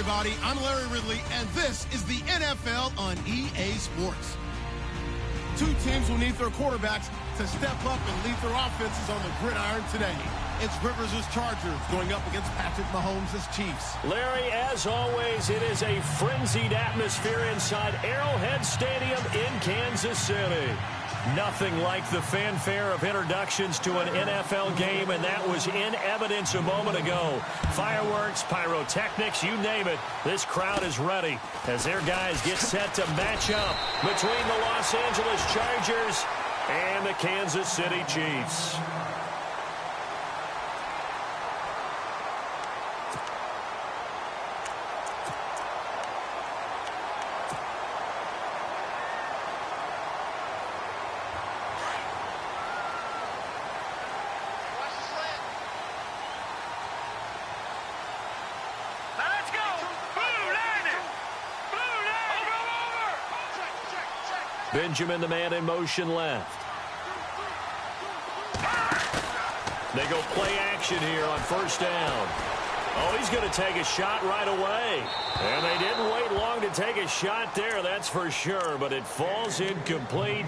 everybody. I'm Larry Ridley, and this is the NFL on EA Sports. Two teams will need their quarterbacks to step up and lead their offenses on the gridiron today. It's Rivers' Chargers going up against Patrick Mahomes' Chiefs. Larry, as always, it is a frenzied atmosphere inside Arrowhead Stadium in Kansas City. Nothing like the fanfare of introductions to an NFL game, and that was in evidence a moment ago. Fireworks, pyrotechnics, you name it. This crowd is ready as their guys get set to match up between the Los Angeles Chargers and the Kansas City Chiefs. Benjamin, the man in motion left. They go play action here on first down. Oh, he's going to take a shot right away. And they didn't wait long to take a shot there, that's for sure. But it falls incomplete,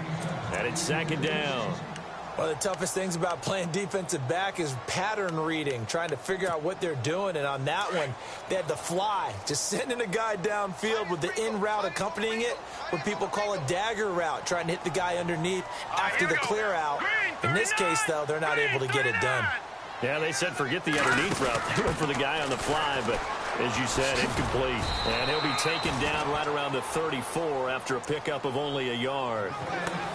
and it's second down. One of the toughest things about playing defensive back is pattern reading, trying to figure out what they're doing. And on that one, they had the fly, just sending a guy downfield with the in route accompanying it, what people call a dagger route, trying to hit the guy underneath after the clear out. In this case, though, they're not able to get it done. Yeah, they said forget the underneath route. They went for the guy on the fly, but as you said, incomplete. And he'll be taken down right around the 34 after a pickup of only a yard.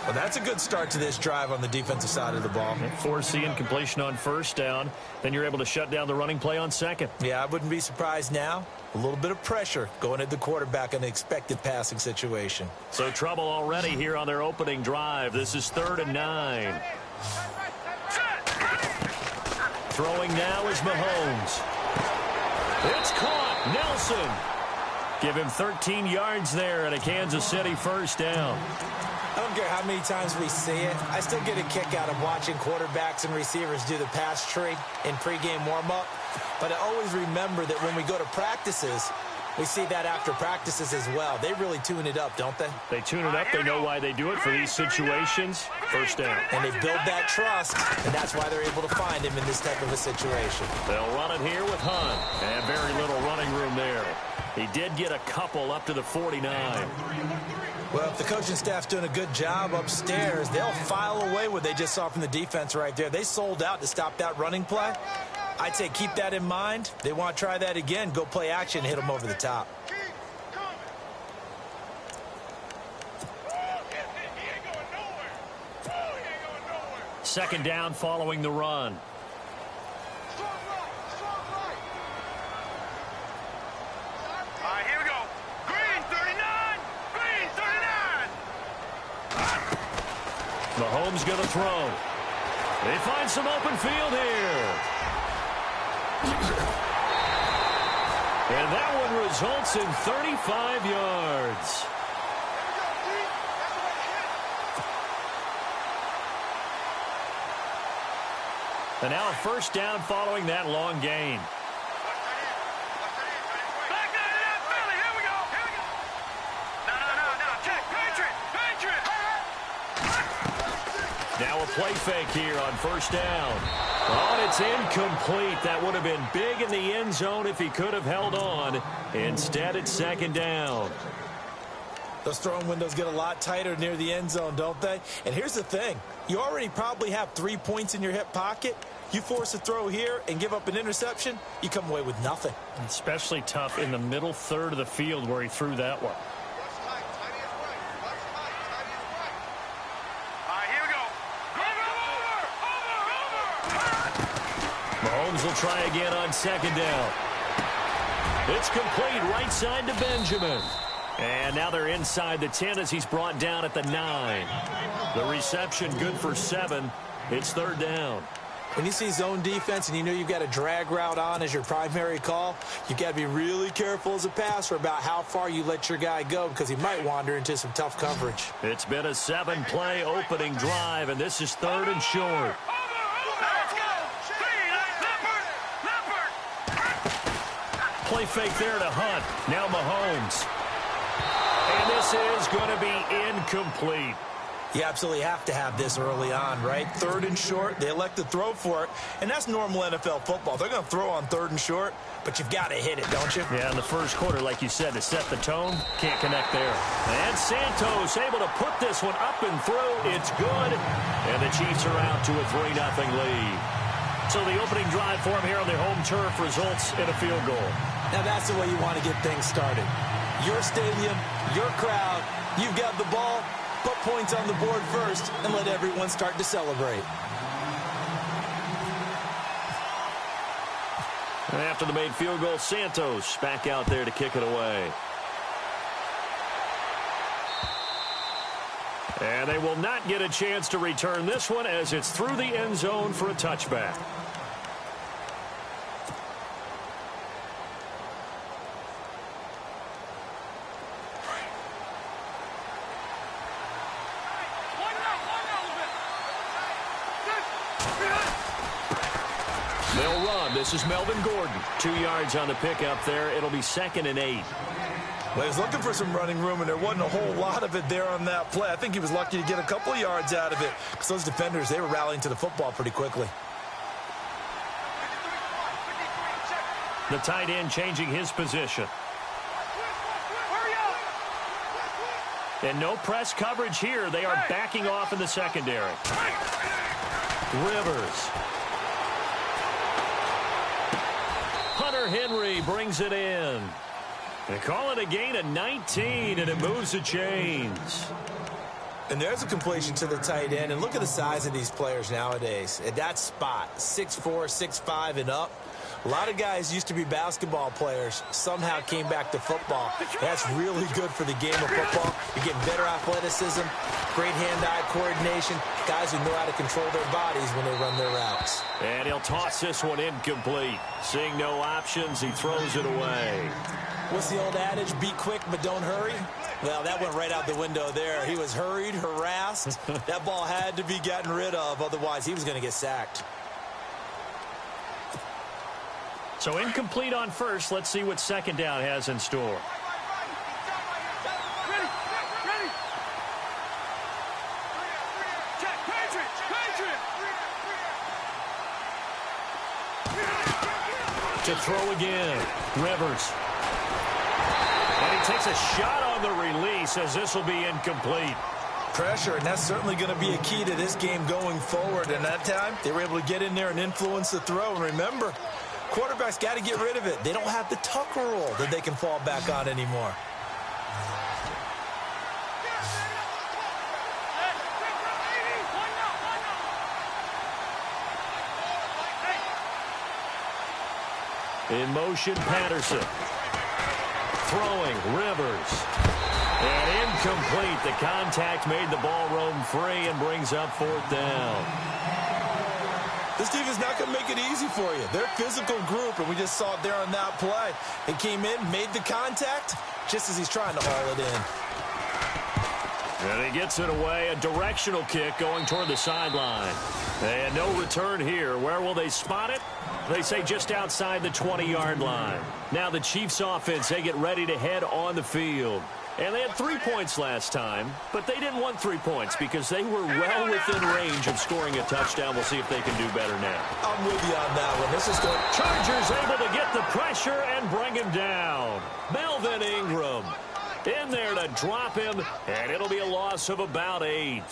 Well, that's a good start to this drive on the defensive side of the ball. Force the incompletion on first down. Then you're able to shut down the running play on second. Yeah, I wouldn't be surprised now. A little bit of pressure going at the quarterback in an expected passing situation. So trouble already here on their opening drive. This is 3rd and 9. Throwing now is Mahomes. It's caught. Nelson. Give him 13 yards there and a Kansas City first down. I don't care how many times we see it. I still get a kick out of watching quarterbacks and receivers do the pass tree in pregame warm-up. But I always remember that when we go to practices, we see that after practices as well. They really tune it up, don't they? They tune it up. They know why they do it for these situations. First down. And they build that trust, and that's why they're able to find him in this type of a situation. They'll run it here with Hunt. And very little running room there. He did get a couple up to the 49. Well, if the coaching staff's doing a good job upstairs, they'll file away what they just saw from the defense right there. They sold out to stop that running play. I'd say keep that in mind. They want to try that again. Go play action, hit them over the top. Second down following the run. Mahomes going to throw. They find some open field here. And that one results in 35 yards. And now a first down following that long gain. Now a play fake here on first down. Oh, and it's incomplete. That would have been big in the end zone if he could have held on. Instead, it's second down. Those throwing windows get a lot tighter near the end zone, don't they? And here's the thing. You already probably have 3 points in your hip pocket. You force a throw here and give up an interception, you come away with nothing. Especially tough in the middle third of the field where he threw that one. Mahomes will try again on second down. It's complete right side to Benjamin. And now they're inside the 10 as he's brought down at the 9. The reception good for 7. It's third down. When you see zone defense and you know you've got a drag route on as your primary call, you've got to be really careful as a passer about how far you let your guy go because he might wander into some tough coverage. It's been a 7-play opening drive, and this is third and short. play fake there to Hunt. Now Mahomes. And this is going to be incomplete. You absolutely have to have this early on, right? 3rd and short, they elect to throw for it, and that's normal NFL football. They're going to throw on 3rd and short, but you've got to hit it, don't you? Yeah, in the first quarter, like you said, to set the tone, can't connect there. And Santos able to put this one up and through. It's good, and the Chiefs are out to a 3-0 lead. So the opening drive for him here on the home turf results in a field goal. Now that's the way you want to get things started. Your stadium, your crowd, you've got the ball. Put points on the board first and let everyone start to celebrate. And after the made field goal, Santos back out there to kick it away. And they will not get a chance to return this one as it's through the end zone for a touchback. They'll run. This is Melvin Gordon. 2 yards on the pickup there. It'll be 2nd and 8. Well, he was looking for some running room, and there wasn't a whole lot of it there on that play. I think he was lucky to get a couple of yards out of it because those defenders, they were rallying to the football pretty quickly. The tight end changing his position. And no press coverage here. They are backing off in the secondary. Rivers. Hunter Henry brings it in. They call it a gain of 19, and it moves the chains. And there's a completion to the tight end. And look at the size of these players nowadays. At that spot, 6'4", 6'5", and up. A lot of guys used to be basketball players, somehow came back to football. That's really good for the game of football. You're getting better athleticism, great hand-eye coordination, guys who know how to control their bodies when they run their routes. And he'll toss this one incomplete. Seeing no options, he throws it away. What's the old adage? Be quick, but don't hurry. Well, that went right out the window there. He was hurried, harassed. That ball had to be gotten rid of, otherwise he was going to get sacked. So incomplete on first. Let's see what second down has in store. To throw again, Rivers. And he takes a shot on the release as this will be incomplete. Pressure, and that's certainly going to be a key to this game going forward. And that time, they were able to get in there and influence the throw. And remember, quarterbacks got to get rid of it. They don't have the tuck rule that they can fall back on anymore. In motion, Patterson. Throwing, Rivers. And incomplete. The contact made the ball roam free and brings up 4th down. This defense is not going to make it easy for you. They're a physical group, and we just saw it there on that play. It came in, made the contact, just as he's trying to haul it in. And he gets it away. A directional kick going toward the sideline. And no return here. Where will they spot it? They say just outside the 20-yard line. Now the Chiefs offense, they get ready to head on the field. And they had 3 points last time, but they didn't want 3 points because they were well within range of scoring a touchdown. We'll see if they can do better now. I'm with you on that one. This is good. Chargers able to get the pressure and bring him down. Melvin Ingram in there to drop him, and it'll be a loss of about 8.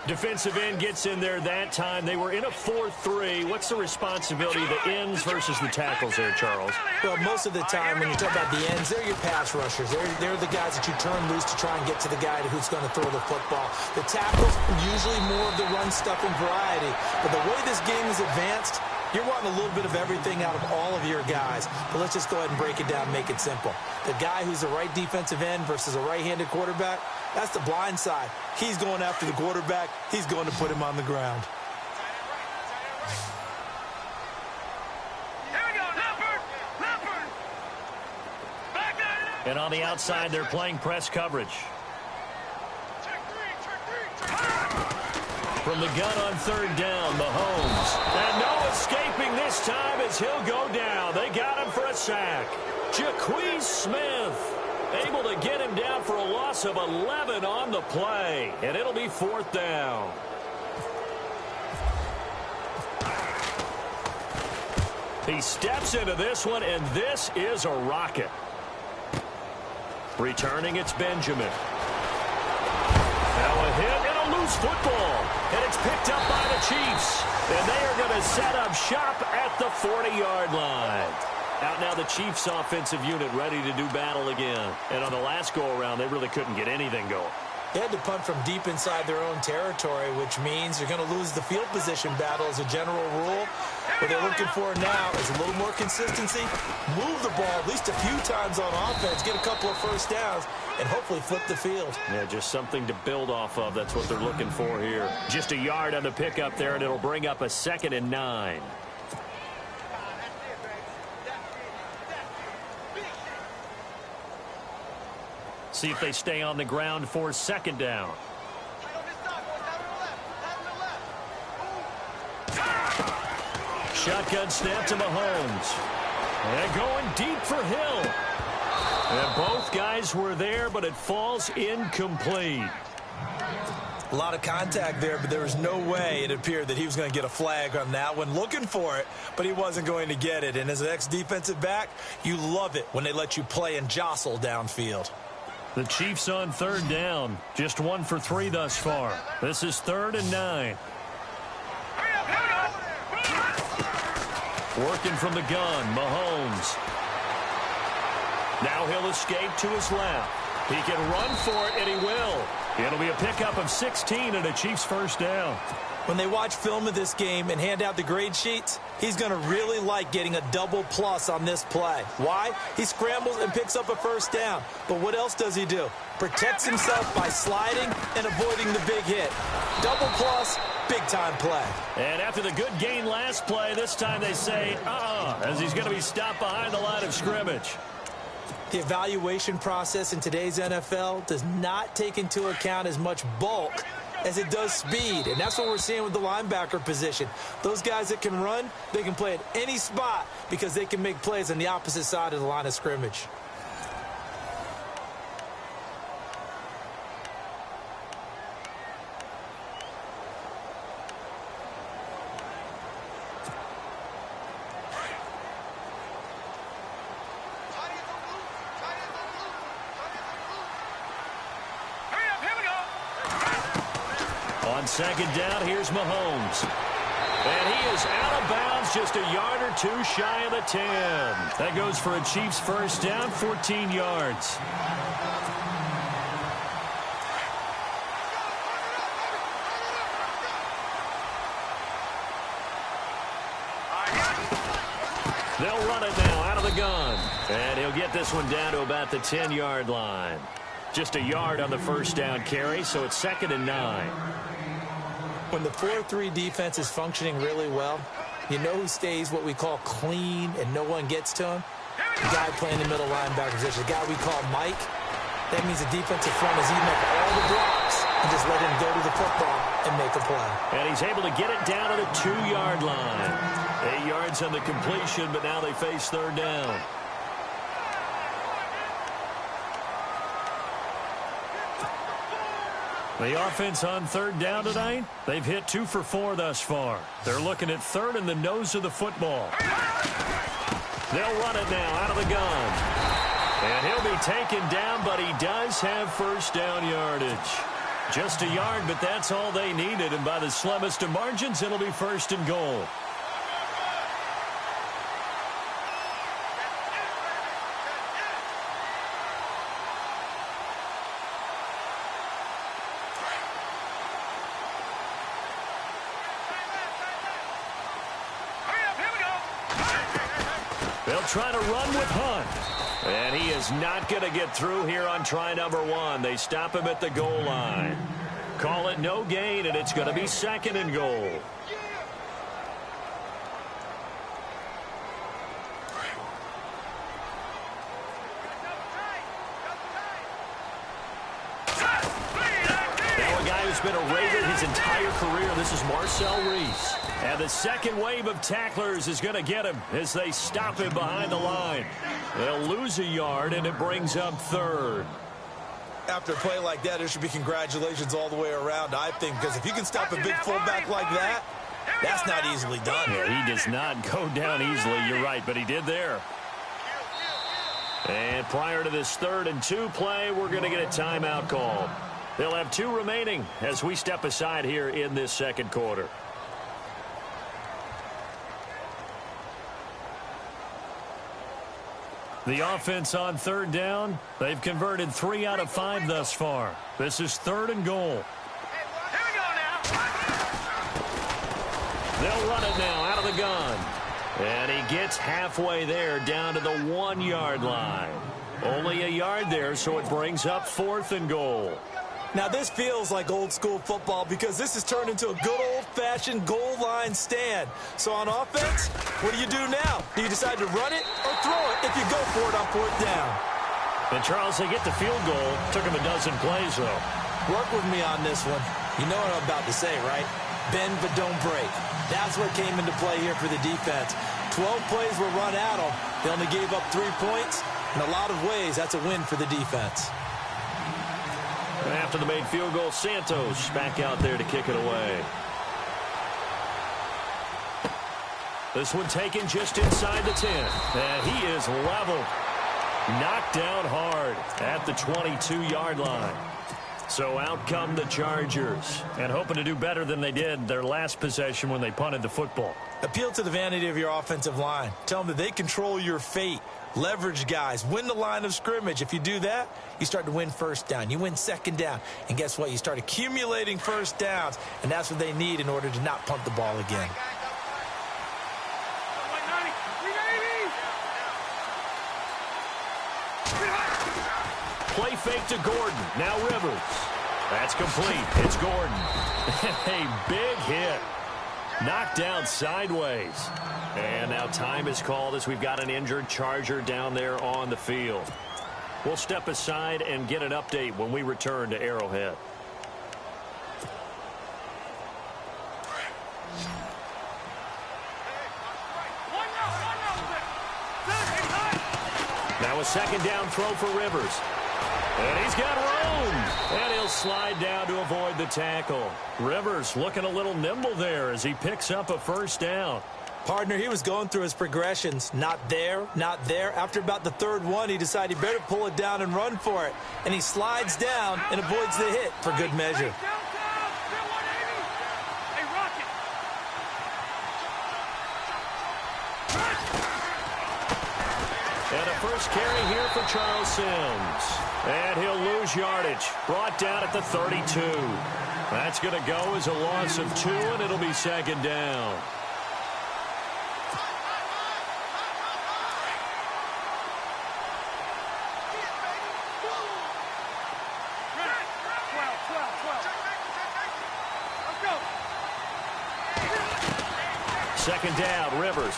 Defensive end gets in there that time. They were in a 4-3. What's the responsibility of the ends versus the tackles there, Charles? Well, most of the time when you talk about the ends, they're your pass rushers. They're the guys that you turn loose to try and get to the guy who's going to throw the football. The tackles, usually more of the run-stuffing variety. But the way this game is advanced, you're wanting a little bit of everything out of all of your guys. But let's just go ahead and break it down and make it simple. The guy who's the right defensive end versus a right-handed quarterback, that's the blind side. He's going after the quarterback. He's going to put him on the ground. Here we go, Leopard. Back there. And on the outside, they're playing press coverage. Check three. From the gun on third down, Mahomes. And no escaping this time as he'll go down. They got him for a sack. Jaquez Smith able to get him down for a loss of 11 on the play. And it'll be fourth down. He steps into this one, and this is a rocket. Returning, it's Benjamin. Now a hit and a loose football. And it's picked up by the Chiefs. And they are going to set up shop at the 40-yard line. Out now the Chiefs offensive unit ready to do battle again. And on the last go-around, they really couldn't get anything going. They had to punt from deep inside their own territory, which means you're going to lose the field position battle as a general rule. What they're looking for now is a little more consistency, move the ball at least a few times on offense, get a couple of first downs, and hopefully flip the field. Yeah, just something to build off of. That's what they're looking for here. Just a yard on the pickup there, and it'll bring up a 2nd and 9. See if they stay on the ground for 2nd down. Shotgun snap to Mahomes. And going deep for Hill. And both guys were there, but it falls incomplete. A lot of contact there, but there was no way it appeared that he was going to get a flag on that one. Looking for it, but he wasn't going to get it. And as an ex-defensive back, you love it when they let you play and jostle downfield. The Chiefs on 3rd down. Just 1 for 3 thus far. This is 3rd and 9. Working from the gun, Mahomes. Now he'll escape to his left. He can run for it, and he will. It'll be a pickup of 16 and a Chiefs first down. When they watch film of this game and hand out the grade sheets, he's going to really like getting a double plus on this play. Why? He scrambles and picks up a first down. But what else does he do? Protects himself by sliding and avoiding the big hit. Double plus, big-time play. And after the good gain last play, this time they say, as he's going to be stopped behind the line of scrimmage. The evaluation process in today's NFL does not take into account as much bulk as it does speed, and that's what we're seeing with the linebacker position. Those guys that can run, they can play at any spot because they can make plays on the opposite side of the line of scrimmage. On 2nd down, here's Mahomes. And he is out of bounds, just a yard or 2 shy of the 10. That goes for a Chiefs first down, 14 yards. They'll run it now out of the gun. And he'll get this one down to about the 10-yard line. Just a yard on the first down carry, so it's 2nd and 9. When the 4-3 defense is functioning really well, you know who stays what we call clean and no one gets to him? The guy playing the middle linebacker position, the guy we call Mike. That means the defensive front is eating up all the blocks and just let him go to the football and make a play. And he's able to get it down to the 2-yard line. 8 yards on the completion, but now they face 3rd down. The offense on 3rd down tonight, they've hit 2 for 4 thus far. They're looking at 3rd in the nose of the football. They'll run it now out of the gun. And he'll be taken down, but he does have first down yardage. Just a yard, but that's all they needed. And by the slimmest of margins, it'll be 1st and goal. They'll try to run with Hunt. And he is not going to get through here on try number 1. They stop him at the goal line. Call it no gain, and it's going to be 2nd and goal. been a Raider his entire career. This is Marcel Reese. And the second wave of tacklers is going to get him as they stop him behind the line. They'll lose a yard, and it brings up third. After a play like that, there should be congratulations all the way around, I think, because if you can stop a big fullback like that, that's not easily done. Yeah, he does not go down easily, you're right, but he did there. And prior to this 3rd and 2 play, we're going to get a timeout call. They'll have 2 remaining as we step aside here in this second quarter. The offense on 3rd down, they've converted 3 out of 5 thus far. This is 3rd and goal. Here we go now. They'll run it now out of the gun. And he gets halfway there down to the 1-yard line. Only a yard there, so it brings up 4th and goal. Now, this feels like old-school football because this has turned into a good old-fashioned goal line stand. So on offense, what do you do now? Do you decide to run it or throw it if you go for it on 4th down? And, Charles, they get the field goal. Took him a dozen plays, though. Work with me on this one. You know what I'm about to say, right? Bend but don't break. That's what came into play here for the defense. 12 plays were run at them. They only gave up 3 points. In a lot of ways, that's a win for the defense. After the made field goal, Santos back out there to kick it away. This one taken just inside the 10. And he is level. Knocked down hard at the 22-yard line. So out come the Chargers. And hoping to do better than they did their last possession when they punted the football. Appeal to the vanity of your offensive line. Tell them that they control your fate. Leverage guys. Win the line of scrimmage. If you do that, you start to win 1st down. You win 2nd down. And guess what? You start accumulating 1st downs. And that's what they need in order to not punt the ball again. Play fake to Gordon. Now Rivers. That's complete. It's Gordon. A big hit. Knocked down sideways. And now time is called as we've got an injured Charger down there on the field. We'll step aside and get an update when we return to Arrowhead. Now a 2nd down throw for Rivers. And he's got room. And he'll slide down to avoid the tackle. Rivers looking a little nimble there as he picks up a 1st down. Partner, he was going through his progressions. Not there, not there. After about the 3rd one, he decided he better pull it down and run for it. And he slides down and avoids the hit for good measure. And a first carry here for Charles Sims. And he'll lose yardage. Brought down at the 32. That's going to go as a loss of 2, and it'll be 2nd down. Second down, Rivers.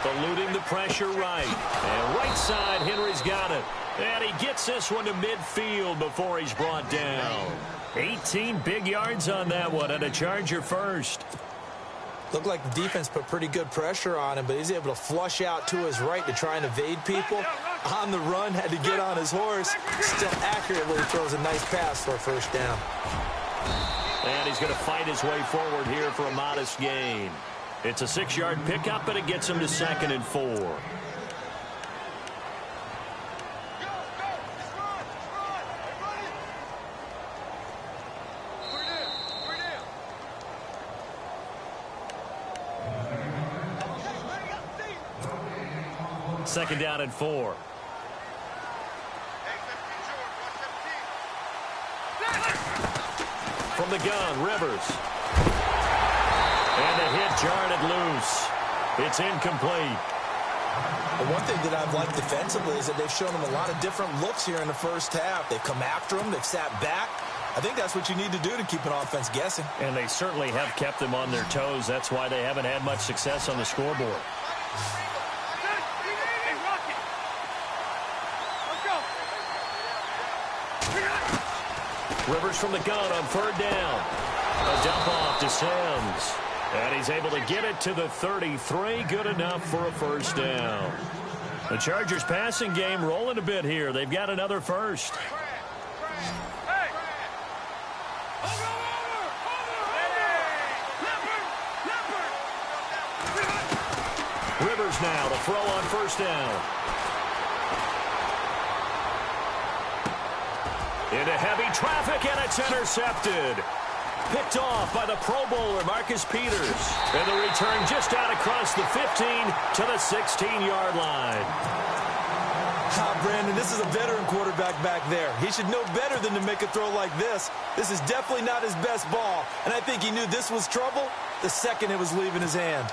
Eluding the pressure right. And right side, Henry's got it. And he gets this one to midfield before he's brought down. 18 big yards on that one, and a Charger first. Looked like the defense put pretty good pressure on him, but he's able to flush out to his right to try and evade people. On the run, had to get on his horse. Still accurately throws a nice pass for a 1st down. And he's going to fight his way forward here for a modest gain. It's a 6-yard pickup, but it gets him to 2nd and 4. Second down and 4. From the gun, Rivers. And the hit jarred it loose. It's incomplete. The one thing that I've liked defensively is that they've shown them a lot of different looks here in the 1st half. They've come after them. They've sat back. I think that's what you need to do to keep an offense guessing. And they certainly have kept them on their toes. That's why they haven't had much success on the scoreboard. Rivers from the gun on 3rd down. A dump off to Sims. And he's able to get it to the 33. Good enough for a 1st down. The Chargers passing game rolling a bit here. They've got another first. Rivers now to throw on 1st down. Into heavy traffic, and it's intercepted. Picked off by the Pro Bowler, Marcus Peters. And the return just out across the 15 to the 16-yard line. Brandon, this is a veteran quarterback back there. He should know better than to make a throw like this. This is definitely not his best ball. And I think he knew this was trouble the second it was leaving his hand.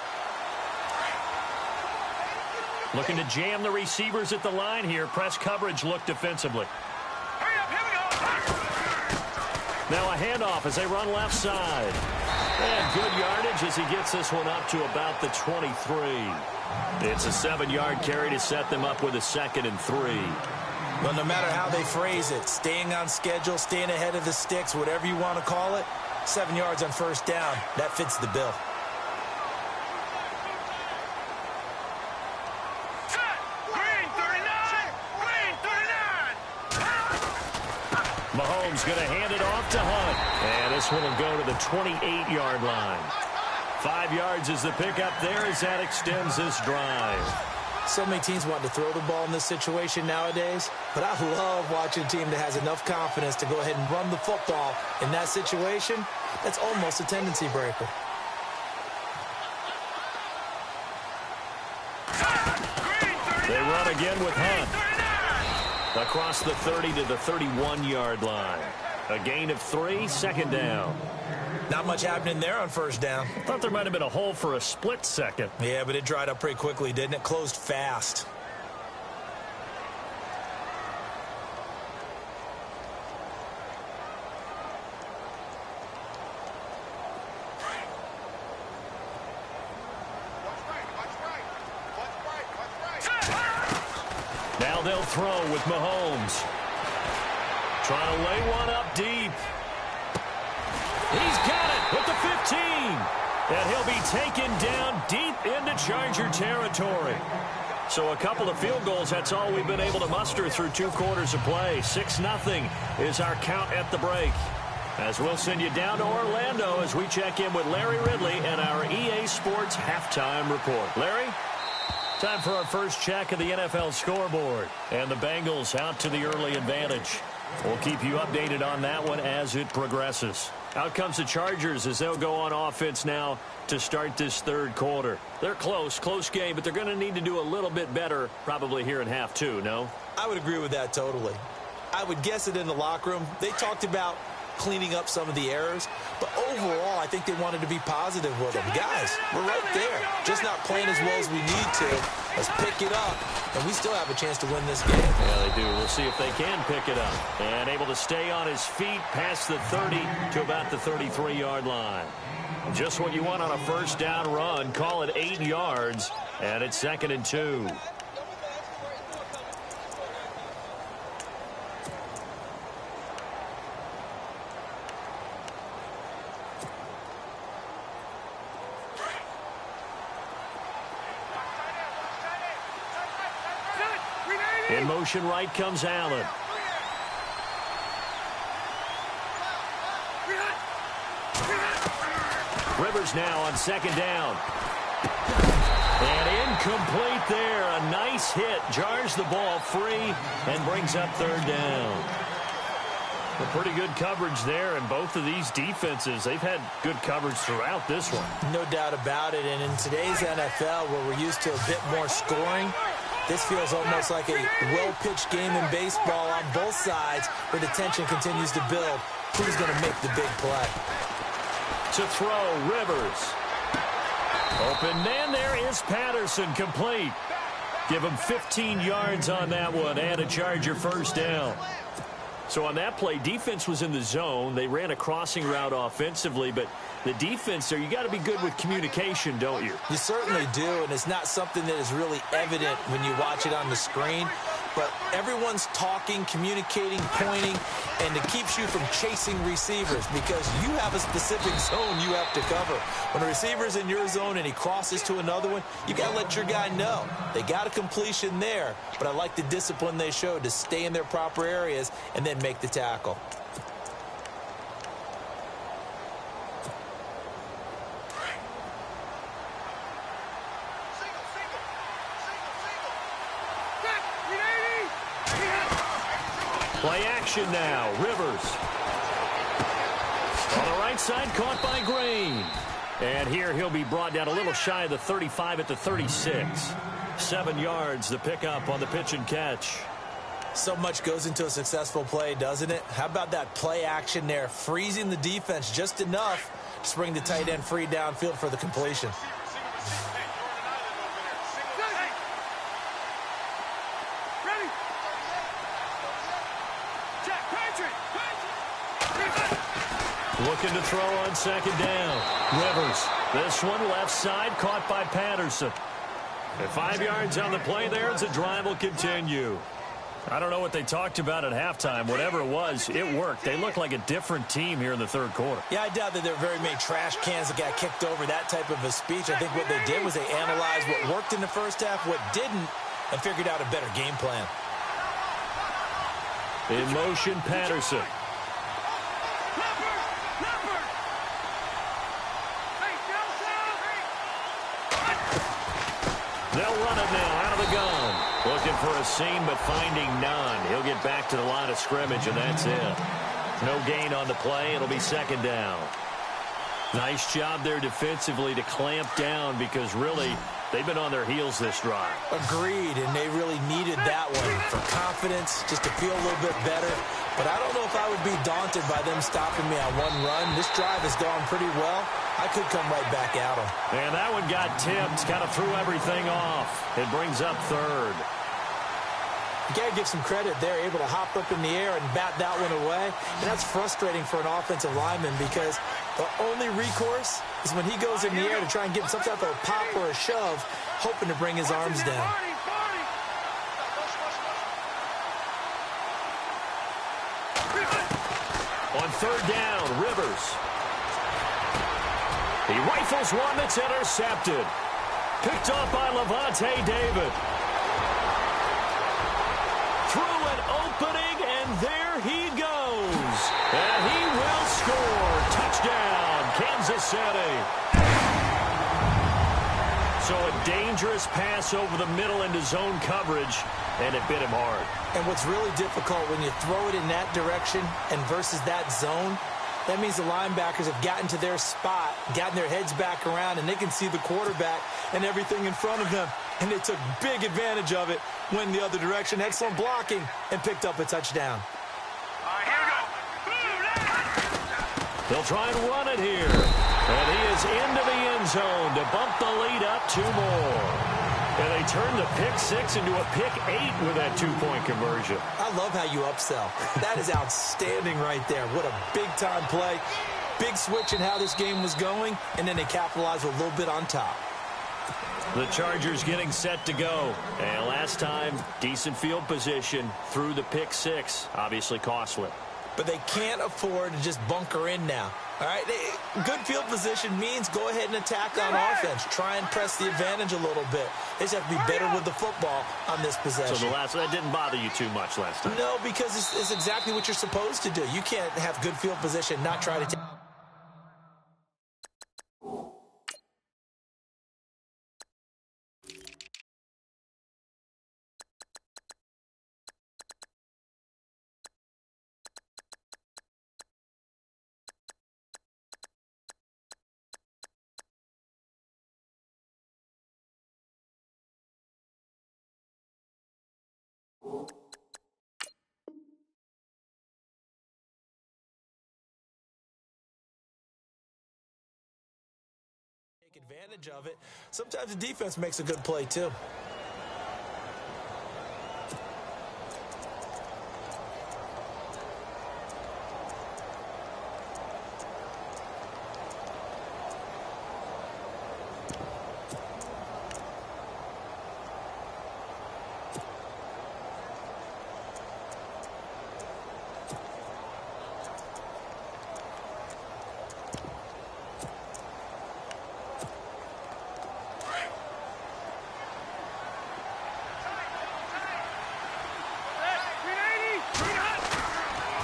Looking to jam the receivers at the line here. Press coverage look defensively. Now a handoff as they run left side. And good yardage as he gets this one up to about the 23. It's a 7-yard carry to set them up with a 2nd and 3. Well, no matter how they phrase it, staying on schedule, staying ahead of the sticks, whatever you want to call it, 7 yards on 1st down, that fits the bill. Mahomes going to hand it off to Hunt. And this one will go to the 28-yard line. 5 yards is the pickup there as that extends this drive. So many teams want to throw the ball in this situation nowadays, but I love watching a team that has enough confidence to go ahead and run the football in that situation. That's almost a tendency breaker. They run again with Hunt. Across the 30 to the 31-yard line. A gain of 3, 2nd down. Not much happening there on 1st down. Thought there might have been a hole for a split second. Yeah, but it dried up pretty quickly, didn't it? Closed fast. Now they'll throw with Mahomes. Trying to lay one up deep. He's got it with the 15. And he'll be taken down deep into Charger territory. So a couple of field goals, that's all we've been able to muster through 2 quarters of play. 6-0 is our count at the break. As we'll send you down to Orlando as we check in with Larry Ridley and our EA Sports Halftime Report. Larry? Time for our first check of the NFL scoreboard. And the Bengals out to the early advantage. We'll keep you updated on that one as it progresses. Out comes the Chargers as they'll go on offense now to start this 3rd quarter. They're close game, but they're going to need to do a little bit better probably here in half 2, no? I would agree with that totally. I would guess it in the locker room. They talked about cleaning up some of the errors, but overall I think they wanted to be positive with them. Guys, we're right there, just not playing as well as we need to. Let's pick it up, and we still have a chance to win this game. Yeah, they do. We'll see if they can pick it up. And able to stay on his feet past the 30 to about the 33-yard line. Just what you want on a 1st down run. Call it 8 yards, and it's 2nd and 2. In motion right comes Allen. Rivers now on 2nd down. And incomplete there. A nice hit. Jars the ball free and brings up 3rd down. A pretty good coverage there, and both of these defenses, they've had good coverage throughout this one. No doubt about it, and in today's NFL, where we're used to a bit more scoring, this feels almost like a well-pitched game in baseball on both sides, where the tension continues to build. Who's going to make the big play? To throw, Rivers. Open man, there is Patterson, complete. Give him 15 yards on that one and a Charger 1st down. So on that play, defense was in the zone. They ran a crossing route offensively, but the defense there, you got to be good with communication, don't you? You certainly do, and it's not something that is really evident when you watch it on the screen. but everyone's talking, communicating, pointing, and it keeps you from chasing receivers because you have a specific zone you have to cover. When a receiver's in your zone and he crosses to another one, you got to let your guy know. They got a completion there, but I like the discipline they showed to stay in their proper areas and then make the tackle. Play action now. Rivers. On the right side, caught by Green. And here he'll be brought down a little shy of the 35 at the 36. 7 yards, the pickup on the pitch and catch. So much goes into a successful play, doesn't it? How about that play action there, freezing the defense just enough to bring the tight end free downfield for the completion. Looking to throw on second down. Rivers. This one left side, caught by Patterson. At 5 yards on the play there as the drive will continue. I don't know what they talked about at halftime. Whatever it was, it worked. They look like a different team here in the third quarter. Yeah, I doubt that there were very many trash cans that got kicked over, that type of a speech. I think what they did was they analyzed what worked in the first half, what didn't, and figured out a better game plan. In motion, Patterson. They'll run it now out of the gun. Looking for a seam, but finding none. He'll get back to the line of scrimmage, and that's it. No gain on the play. It'll be second down. Nice job there defensively to clamp down because really they've been on their heels this drive. Agreed, and they really needed that one for confidence, just to feel a little bit better. But I don't know if I would be daunted by them stopping me on one run. This drive has gone pretty well. I could come right back at them. And that one got tipped, kind of threw everything off. It brings up third. You got to give some credit there, able to hop up in the air and bat that one away. And that's frustrating for an offensive lineman because the only recourse is when he goes in the air to try and get some type of a pop or a shove, hoping to bring his arms down. On third down, Rivers. He rifles one that's intercepted. Picked off by Levante David. Through an opening, and there he goes. And he will score. Touchdown, Kansas City. So a dangerous pass over the middle into zone coverage, and it bit him hard. And what's really difficult when you throw it in that direction and versus that zone, that means the linebackers have gotten to their spot, gotten their heads back around, and they can see the quarterback and everything in front of them. And they took big advantage of it, went the other direction, excellent blocking, and picked up a touchdown. All right, here we go. They'll try and run it here. And he is into the end zone to bump the lead up 2 more. And they turn the pick 6 into a pick 8 with that 2-point conversion. I love how you upsell. That is outstanding right there. What a big-time play. Big switch in how this game was going, and then they capitalized with a little bit on top. The Chargers getting set to go. And last time, decent field position through the pick 6. Obviously costly. But they can't afford to just bunker in now. All right, good field position means go ahead and attack on offense. Try and press the advantage a little bit. They just have to be better with the football on this possession. So that didn't bother you too much last time? No, because it's exactly what you're supposed to do. You can't have good field position, not try to take. Advantage of it. Sometimes the defense makes a good play too.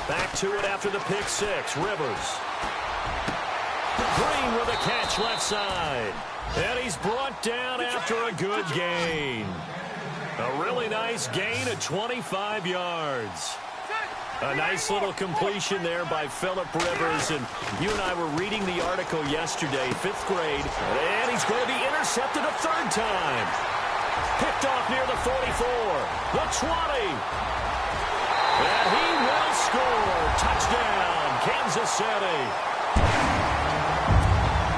Back to it after the pick six. Rivers. Green with a catch left side. And he's brought down after a good gain. A really nice gain of 25 yards. A nice little completion there by Phillip Rivers. And you and I were reading the article yesterday, 5th grade. And he's going to be intercepted a third time. Picked off near the 44, the 20. And he will score. Touchdown, Kansas City.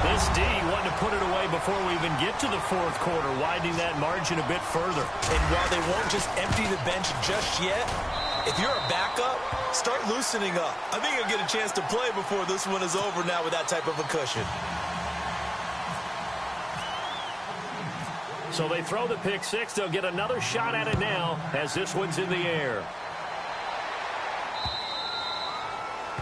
This D wanted to put it away before we even get to the fourth quarter, widening that margin a bit further. And while they won't just empty the bench just yet, if you're a backup, start loosening up. I think you'll get a chance to play before this one is over now with that type of a cushion. So they throw the pick six. They'll get another shot at it now as this one's in the air.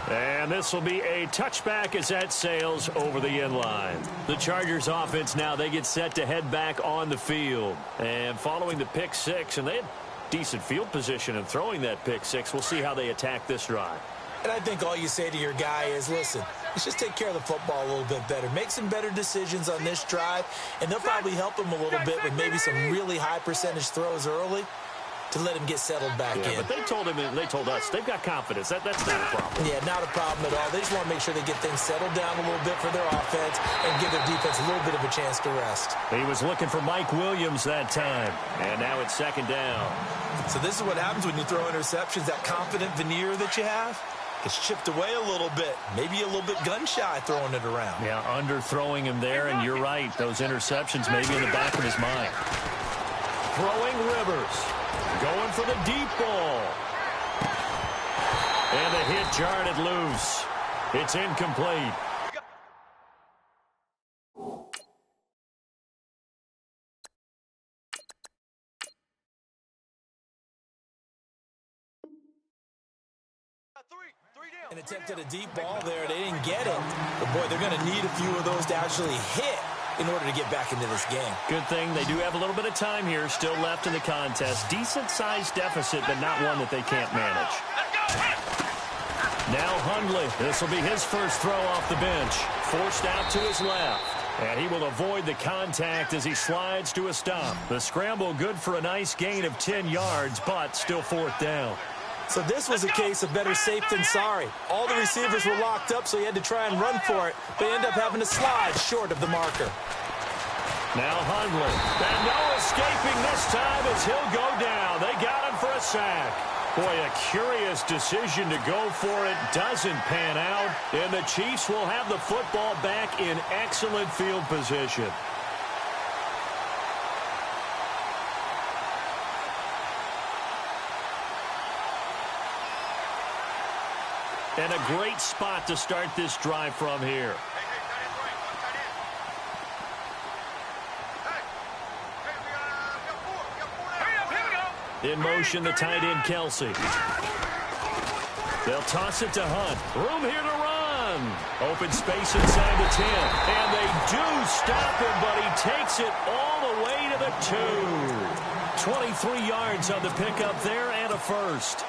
And this will be a touchback as that sails over the end line. The Chargers offense now, they get set to head back on the field. And following the pick six, and they had decent field position in throwing that pick six. We'll see how they attack this drive. And I think all you say to your guy is, listen, let's just take care of the football a little bit better. Make some better decisions on this drive, and they'll probably help him a little bit with maybe some really high percentage throws early to let him get settled back in. But they told him, and they told us, they've got confidence. That's not a problem. Yeah, not a problem at all. They just want to make sure they get things settled down a little bit for their offense and give their defense a little bit of a chance to rest. He was looking for Mike Williams that time, and now it's second down. So this is what happens when you throw interceptions. That confident veneer that you have gets chipped away a little bit. Maybe a little bit gun-shy throwing it around. Yeah, underthrowing him there, and you're right. Those interceptions may be in the back of his mind. Throwing Rivers. Going for the deep ball. And the hit jarred it loose. It's incomplete. An attempt at a deep ball there. They didn't get it. But, boy, they're going to need a few of those to actually hit in order to get back into this game. Good thing they do have a little bit of time here still left in the contest. Decent-sized deficit, but not one that they can't manage. Now Hundley. This will be his first throw off the bench. Forced out to his left. And he will avoid the contact as he slides to a stop. The scramble good for a nice gain of 10 yards, but still fourth down. So this was a case of better safe than sorry. All the receivers were locked up, so he had to try and run for it. But he ended up having to slide short of the marker. Now Hundley. And no escaping this time as he'll go down. They got him for a sack. Boy, a curious decision to go for it. Doesn't pan out. And the Chiefs will have the football back in excellent field position. And a great spot to start this drive from here. In motion, the tight end, Kelsey. They'll toss it to Hunt. Room here to run. Open space inside the 10. And they do stop him, but he takes it all the way to the 2. 23 yards on the pickup there and a first.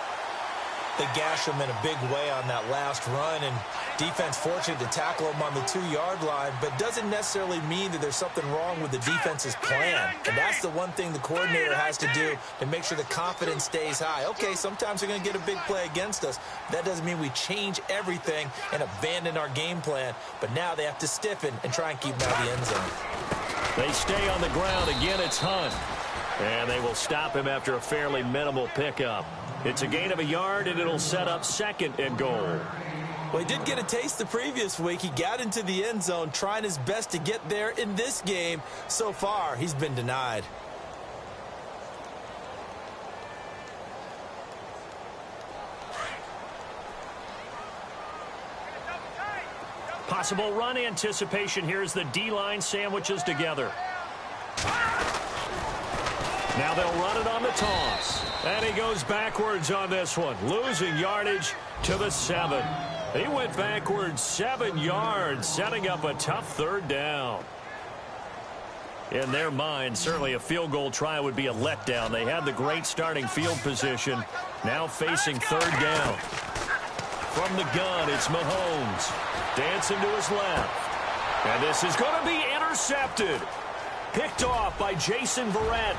They gash him in a big way on that last run, and defense fortunate to tackle him on the 2-yard line, but doesn't necessarily mean that there's something wrong with the defense's plan. And that's the one thing the coordinator has to do to make sure the confidence stays high. Okay, sometimes they're going to get a big play against us. That doesn't mean we change everything and abandon our game plan, but now they have to stiffen and try and keep them out of the end zone. They stay on the ground. Again, it's Hunt. And they will stop him after a fairly minimal pickup. It's a gain of a yard, and it'll set up second and goal. Well, he did get a taste the previous week. He got into the end zone, trying his best to get there in this game. So far, he's been denied. Possible run anticipation here as the D-line sandwiches together. Now they'll run it on the toss. And he goes backwards on this one, losing yardage to the 7. He went backwards 7 yards, setting up a tough third down. In their mind, certainly a field goal try would be a letdown. They had the great starting field position, now facing third down. From the gun, it's Mahomes. Dancing to his left. And this is going to be intercepted. Picked off by Jason Verrett.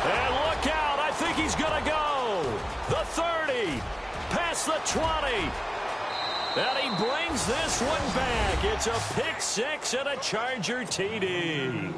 And look out, I think he's going to go. The 30, past the 20. And he brings this one back. It's a pick six and a Charger TD.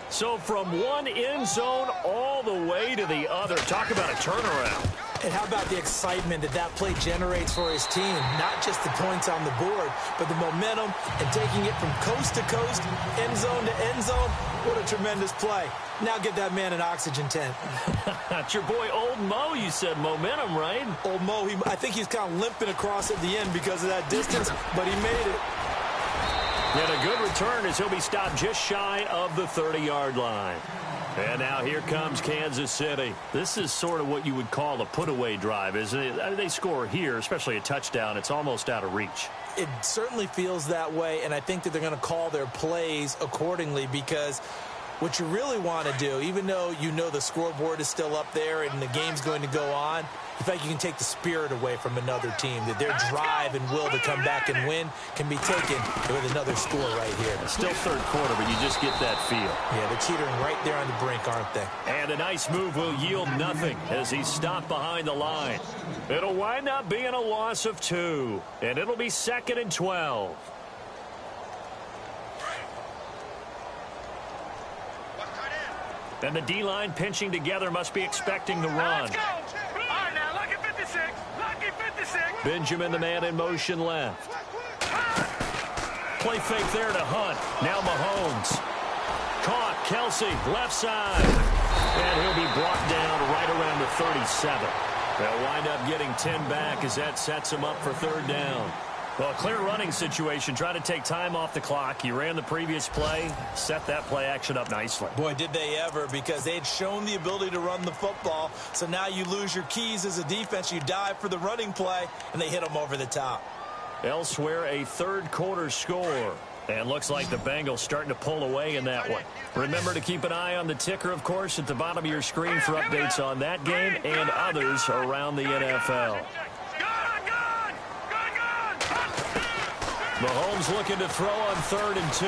So from one end zone all the way to the other. Talk about a turnaround. And how about the excitement that play generates for his team? Not just the points on the board, but the momentum and taking it from coast to coast, end zone to end zone. What a tremendous play. Now get that man an oxygen tent. That's your boy Old Mo, you said. Momentum, right? Old Mo, I think he's kind of limping across at the end because of that distance, but he made it. And a good return as he'll be stopped just shy of the 30-yard line. And now here comes Kansas City. This is sort of what you would call a put-away drive, isn't it? I mean, they score here, especially a touchdown. It's almost out of reach. It certainly feels that way, and I think that they're going to call their plays accordingly because what you really want to do, even though you know the scoreboard is still up there and the game's going to go on, in fact, you can take the spirit away from another team, that their drive and will to come back and win can be taken with another score right here. It's still third quarter, but you just get that feel. Yeah, they're teetering right there on the brink, aren't they? And a nice move will yield nothing as he's stopped behind the line. It'll wind up being a loss of 2, and it'll be 2nd and 12. And the D-line pinching together must be expecting the run. Let's go. All right, now, lucky 56. Lucky 56. Benjamin, the man in motion left. Play fake there to Hunt. Now Mahomes. Caught. Kelsey, left side. And he'll be brought down right around the 37. They'll wind up getting 10 back as that sets him up for 3rd down. Well, a clear running situation, trying to take time off the clock. He ran the previous play, set that play action up nicely. Boy, did they ever, because they had shown the ability to run the football. So now you lose your keys as a defense. You dive for the running play, and they hit them over the top. Elsewhere, a third quarter score. And looks like the Bengals starting to pull away in that one. Remember to keep an eye on the ticker, of course, at the bottom of your screen for updates on that game and others around the NFL. Mahomes looking to throw on 3rd and 2.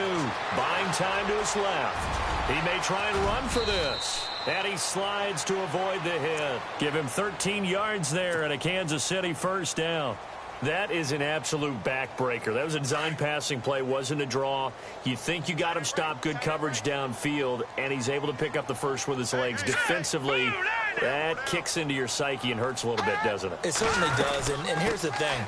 Buying time to his left. He may try and run for this. And he slides to avoid the hit. Give him 13 yards there and a Kansas City 1st down. That is an absolute backbreaker. That was a design passing play, wasn't a draw. You think you got him stopped, good coverage downfield, and he's able to pick up the first with his legs. Defensively, that kicks into your psyche and hurts a little bit, doesn't it? It certainly does, and here's the thing.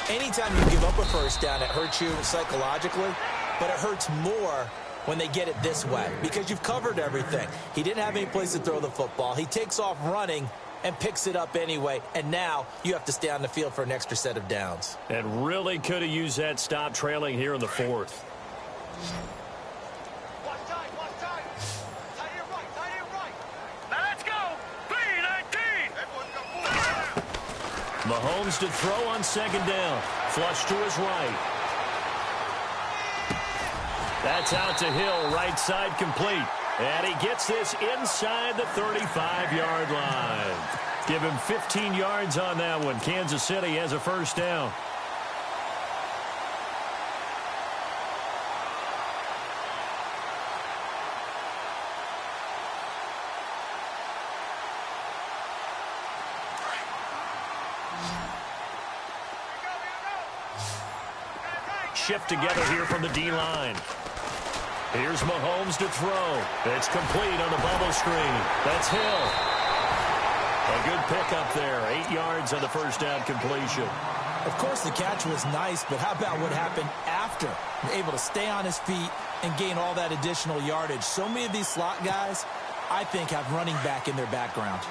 Anytime you give up a 1st down, it hurts you psychologically, but it hurts more when they get it this way because you've covered everything. He didn't have any place to throw the football. He takes off running and picks it up anyway, and now you have to stay on the field for an extra set of downs. And really could have used that stop trailing here in the 4th. Let's go. 3-19. Mahomes to throw on 2nd down. Flush to his right. That's out to Hill, right side complete. And he gets this inside the 35-yard line. Give him 15 yards on that one. Kansas City has a 1st down. Shift together here from the D-line. Here's Mahomes to throw. It's complete on the bubble screen. That's Hill. A good pickup there. 8 yards on the 1st down completion. Of course, the catch was nice, but how about what happened after? Able to stay on his feet and gain all that additional yardage. So many of these slot guys, I think, have running back in their background.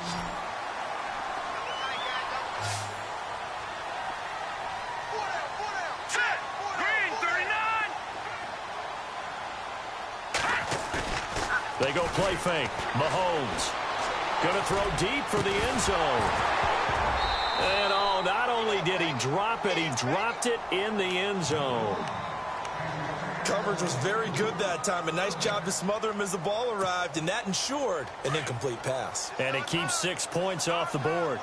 They go play fake. Mahomes going to throw deep for the end zone. And oh, not only did he drop it, he dropped it in the end zone. Coverage was very good that time. A nice job to smother him as the ball arrived, and that ensured an incomplete pass. And it keeps 6 points off the board.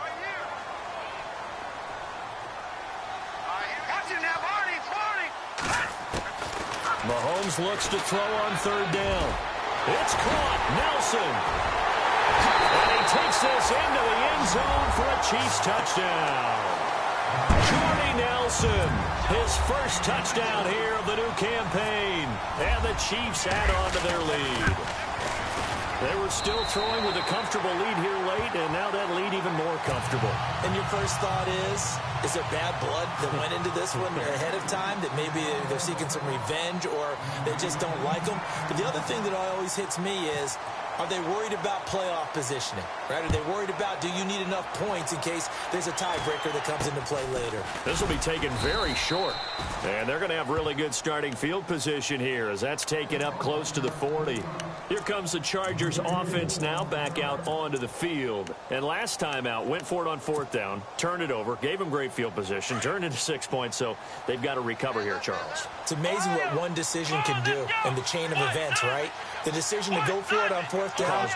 Sims looks to throw on third down. It's caught. Nelson. And he takes this into the end zone for a Chiefs touchdown. Jordy Nelson, his first touchdown here of the new campaign. And the Chiefs add on to their lead. They were still throwing with a comfortable lead here late, and now that lead even more comfortable. And your first thought is there bad blood that went into this one ahead of time, that maybe they're seeking some revenge or they just don't like them? But the other thing that always hits me is, are they worried about playoff positioning, right? Are they worried about, do you need enough points in case there's a tiebreaker that comes into play later? This will be taken very short. And they're going to have really good starting field position here as that's taken up close to the 40. Here comes the Chargers offense now back out onto the field. And last time out, went for it on fourth down, turned it over, gave them great field position, turned into 6 points, so they've got to recover here, Charles. It's amazing what one decision can do in the chain of events, right? The decision to go for it on fourth down, it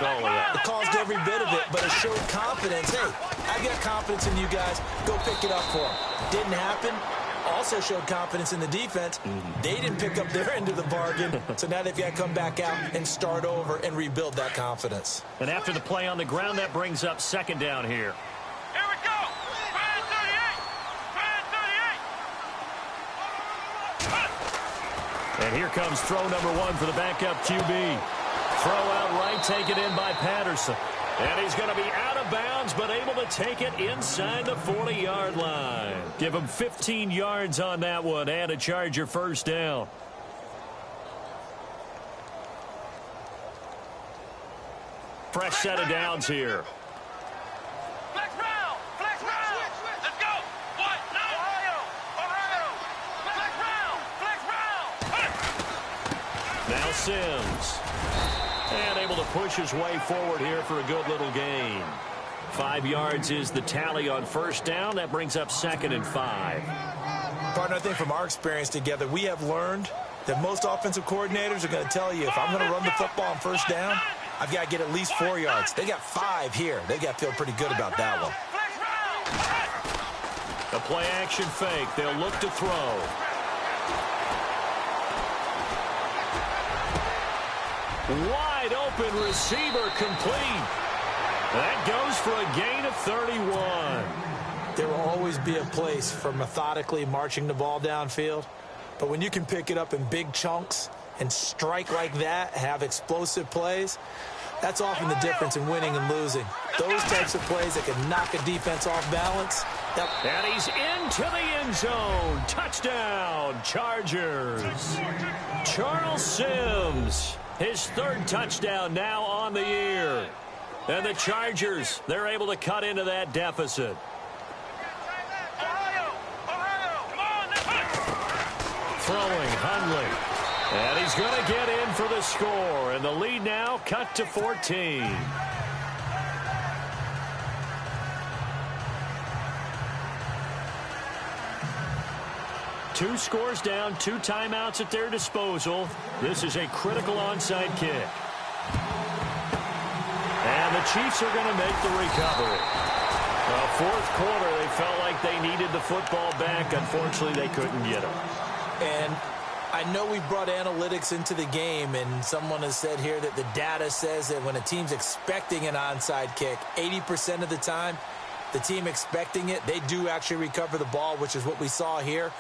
caused every bit of it, but it showed confidence. Hey, I've got confidence in you guys. Go pick it up for them. Didn't happen. Also showed confidence in the defense. They didn't pick up their end of the bargain, so now they've got to come back out and start over and rebuild that confidence. And after the play on the ground, that brings up second down here. Here we go. Man 38. Man 38. And here comes throw number one for the backup QB. Throw out right, taken in by Patterson. And he's going to be out of bounds, but able to take it inside the 40-yard line. Give him 15 yards on that one and a Charger first down. Fresh set of downs here. Flex round. Flex round. Let's go. What? No. Ohio. Flex round. Now Sims. And able to push his way forward here for a good little gain. 5 yards is the tally on first down. That brings up 2nd and 5. Partner, I think from our experience together, we have learned that most offensive coordinators are going to tell you, if I'm going to run the football on first down, I've got to get at least 4 yards. They got 5 here. They got to feel pretty good about that one. A play action fake. They'll look to throw. Wide open receiver complete. That goes for a gain of 31. There will always be a place for methodically marching the ball downfield. But when you can pick it up in big chunks and strike like that, have explosive plays, that's often the difference in winning and losing. Those types of plays that can knock a defense off balance. And he's into the end zone. Touchdown, Chargers. Charles Sims. His 3rd touchdown now on the year. And the Chargers, they're able to cut into that deficit. Ohio. Come on. Throwing Hundley. And he's going to get in for the score. And the lead now cut to 14. Two scores down, 2 timeouts at their disposal. This is a critical onside kick. And the Chiefs are going to make the recovery. Fourth quarter, they felt like they needed the football back. Unfortunately, they couldn't get it. And I know we brought analytics into the game, and someone has said here that the data says that when a team's expecting an onside kick, 80% of the time, the team expecting it, they do actually recover the ball, which is what we saw here.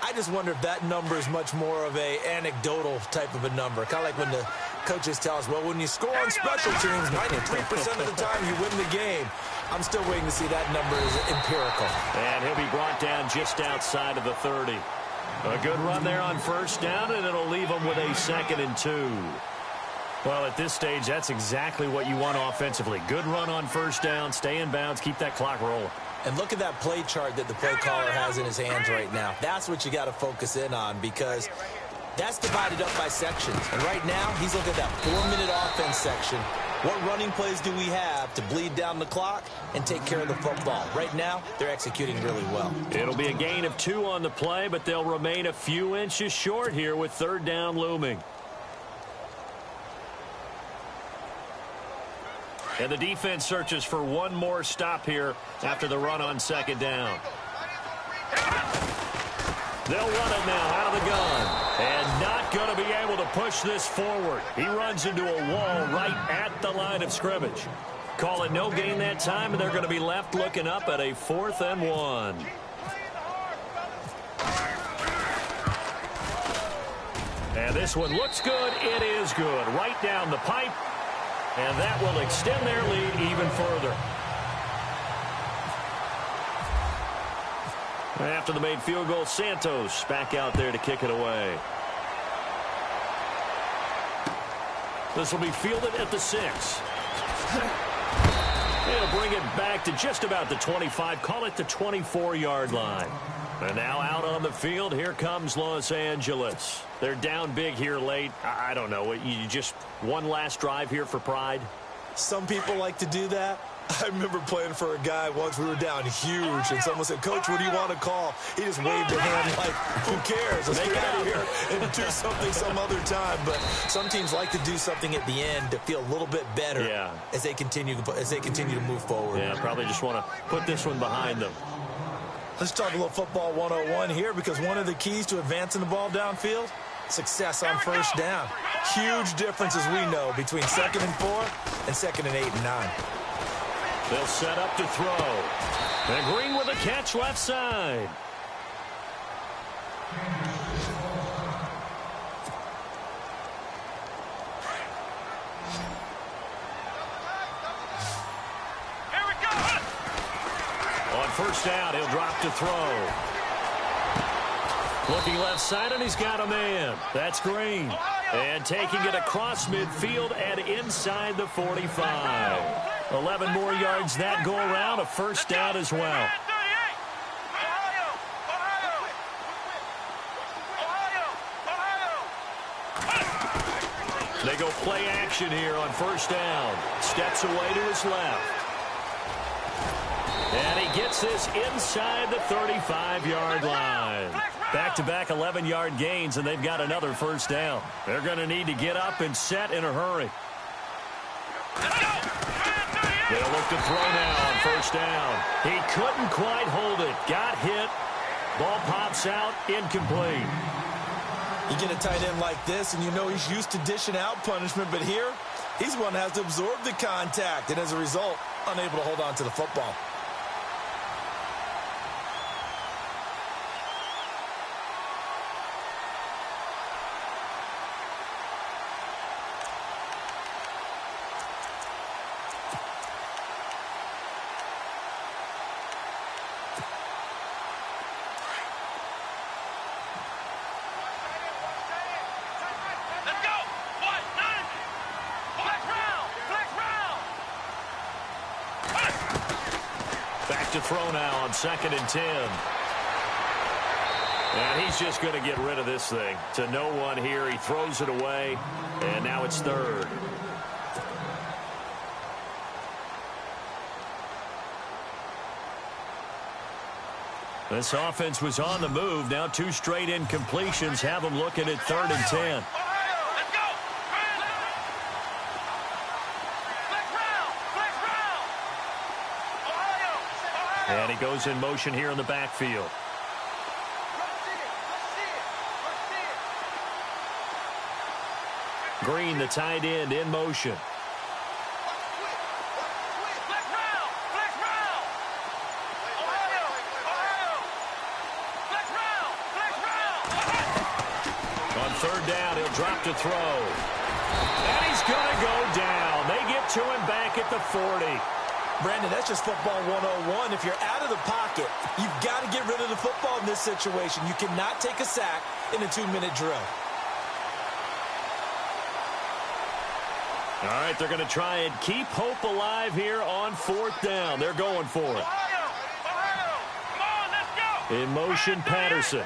I just wonder if that number is much more of a anecdotal type of a number. Kind of like when the coaches tell us, well, when you score on special teams, 93% of the time you win the game. I'm still waiting to see that number is empirical. And he'll be brought down just outside of the 30. A good run there on first down, and it'll leave them with a 2nd and 2. Well, at this stage, that's exactly what you want offensively. Good run on first down, stay in bounds, keep that clock rolling. And look at that play chart that the play caller has in his hands right now. That's what you got to focus in on, because that's divided up by sections. And right now, he's looking at that 4-minute offense section. What running plays do we have to bleed down the clock and take care of the football? Right now, they're executing really well. It'll be a gain of 2 on the play, but they'll remain a few inches short here with 3rd down looming. And the defense searches for one more stop here after the run on 2nd down. They'll run it now out of the gun. And not going to be able push this forward. He runs into a wall right at the line of scrimmage. Call it no gain that time, and they're going to be left looking up at a 4th and 1. And this one looks good. It is good. Right down the pipe. And that will extend their lead even further. After the made field goal, Santos back out there to kick it away. This will be fielded at the 6. They'll bring it back to just about the 25. Call it the 24-yard line. And now out on the field, here comes Los Angeles. They're down big here late. I don't know. You just one last drive here for pride? Some people like to do that. I remember playing for a guy once. We were down huge, and someone said, "Coach, what do you want to call?" He just waved a hand like, "Who cares? Let's get out of here and do something some other time." But some teams like to do something at the end to feel a little bit better as they continue to move forward. Yeah, probably just want to put this one behind them. Let's talk a little football 101 here, because one of the keys to advancing the ball downfield, success on first down. Huge difference, as we know, between 2nd and 4 and 2nd and 8 and 9. They'll set up to throw. And Green with a catch left side. Here we go. On first down, he'll drop to throw. Looking left side, and he's got a man. That's Green. And taking it across midfield and inside the 45. 11 more yards that go around, a first down as well. They go play action here on first down. Steps away to his left. And he gets this inside the 35-yard line. Back-to-back 11-yard gains, and they've got another first down. They're going to need to get up and set in a hurry. They'll look to throw now on first down. He couldn't quite hold it. Got hit. Ball pops out. Incomplete. You get a tight end like this, and you know he's used to dishing out punishment, but here, he's one that has to absorb the contact, and as a result, unable to hold on to the football. To throw now on 2nd and 10. And he's just going to get rid of this thing. To no one here. He throws it away. And now it's 3rd. This offense was on the move. Now 2 straight incompletions have them looking at 3rd and 10. And he goes in motion here in the backfield. Green, the tight end, in motion. On 3rd down, he'll drop to throw. And he's going to go down. They get to him back at the 40. Brandon, that's just football 101. If you're out of the pocket, you've got to get rid of the football in this situation. You cannot take a sack in a 2-minute drill. All right, they're going to try and keep hope alive here on 4th down. They're going for it. In motion, Patterson.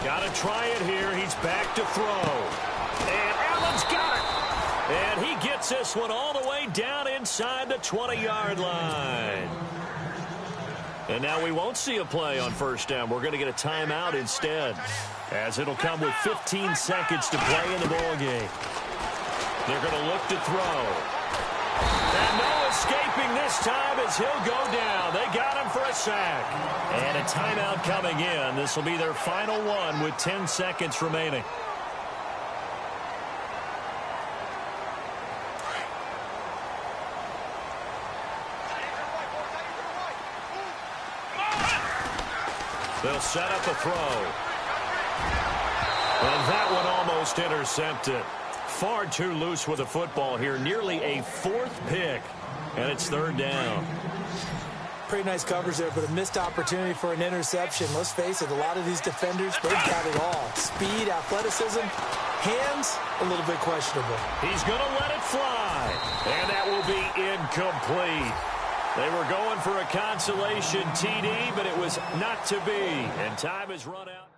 Got to try it here. He's back to throw. And Allen's got it. And he gets this one all the way down inside the 20-yard line. And now we won't see a play on first down. We're going to get a timeout instead, as it'll come with 15 seconds to play in the ballgame. They're going to look to throw. And no escaping this time as he'll go down. They got him for a sack. And a timeout coming in. This will be their final one with 10 seconds remaining. They'll set up a throw. And that one almost intercepted. Far too loose with the football here. Nearly a fourth pick. And it's third down. Pretty nice coverage there, but a missed opportunity for an interception. Let's face it, a lot of these defenders, they've got it all. Speed, athleticism, hands, a little bit questionable. He's going to let it fly. And that will be incomplete. They were going for a consolation TD, but it was not to be. And time has run out.